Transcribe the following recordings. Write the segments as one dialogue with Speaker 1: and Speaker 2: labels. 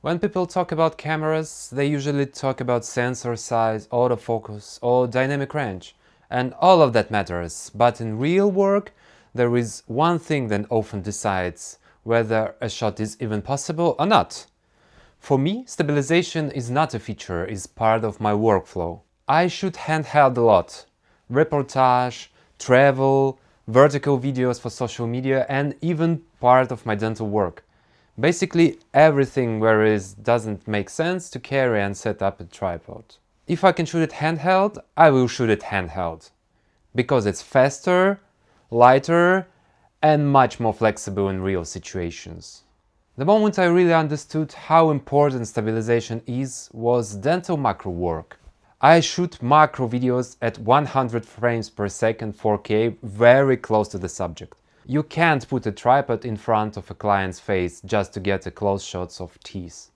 Speaker 1: When people talk about cameras, they usually talk about sensor size, autofocus or dynamic range. And all of that matters, but in real work, there is one thing that often decides whether a shot is even possible or not. For me, stabilization is not a feature, it's part of my workflow. I shoot handheld a lot. Reportage, travel, vertical videos for social media and even part of my dental work. Basically everything where it doesn't make sense to carry and set up a tripod. If I can shoot it handheld, I will shoot it handheld. Because it's faster, lighter and much more flexible in real situations. The moment I really understood how important stabilization is was dental macro work. I shoot macro videos at 100 frames per second 4K very close to the subject. You can't put a tripod in front of a client's face just to get a close shots of teeth.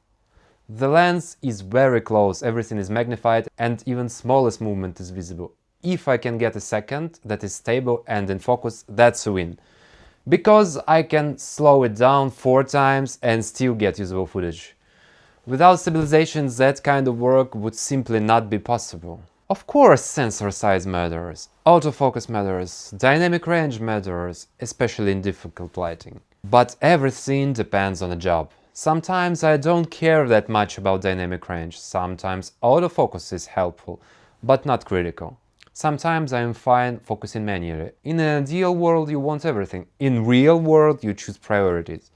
Speaker 1: The lens is very close, everything is magnified and even smallest movement is visible. If I can get a second that is stable and in focus, that's a win. Because I can slow it down 4 times and still get usable footage. Without stabilization, that kind of work would simply not be possible. Of course, sensor size matters, autofocus matters, dynamic range matters, especially in difficult lighting. But everything depends on the job. Sometimes I don't care that much about dynamic range, sometimes autofocus is helpful, but not critical. Sometimes I am fine focusing manually. In an ideal world you want everything, in real world you choose priorities.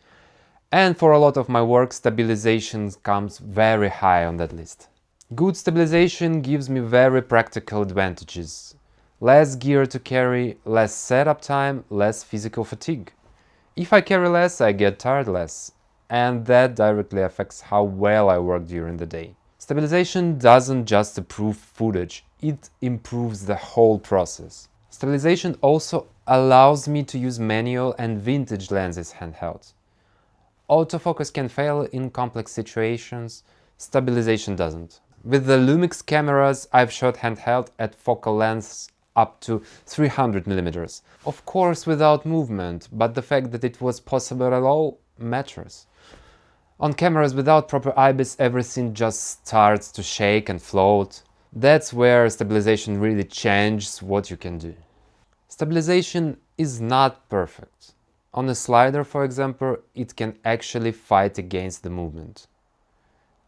Speaker 1: And for a lot of my work, stabilization comes very high on that list. Good stabilization gives me very practical advantages. Less gear to carry, less setup time, less physical fatigue. If I carry less, I get tired less, and that directly affects how well I work during the day. Stabilization doesn't just improve footage, it improves the whole process. Stabilization also allows me to use manual and vintage lenses handheld. Autofocus can fail in complex situations, stabilization doesn't. With the Lumix cameras, I've shot handheld at focal lengths up to 300mm. Of course without movement, but the fact that it was possible at all matters. On cameras without proper IBIS, everything just starts to shake and float. That's where stabilization really changes what you can do. Stabilization is not perfect. On a slider, for example, it can actually fight against the movement.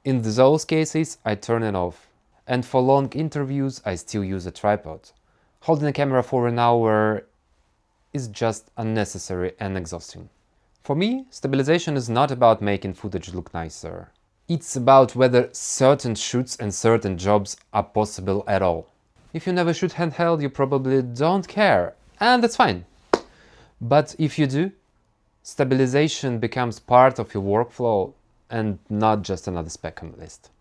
Speaker 1: In those cases, I turn it off. And for long interviews, I still use a tripod. Holding a camera for an hour is just unnecessary and exhausting. For me, stabilization is not about making footage look nicer. It's about whether certain shoots and certain jobs are possible at all. If you never shoot handheld, you probably don't care, and that's fine. But if you do, stabilization becomes part of your workflow and not just another spec on the list.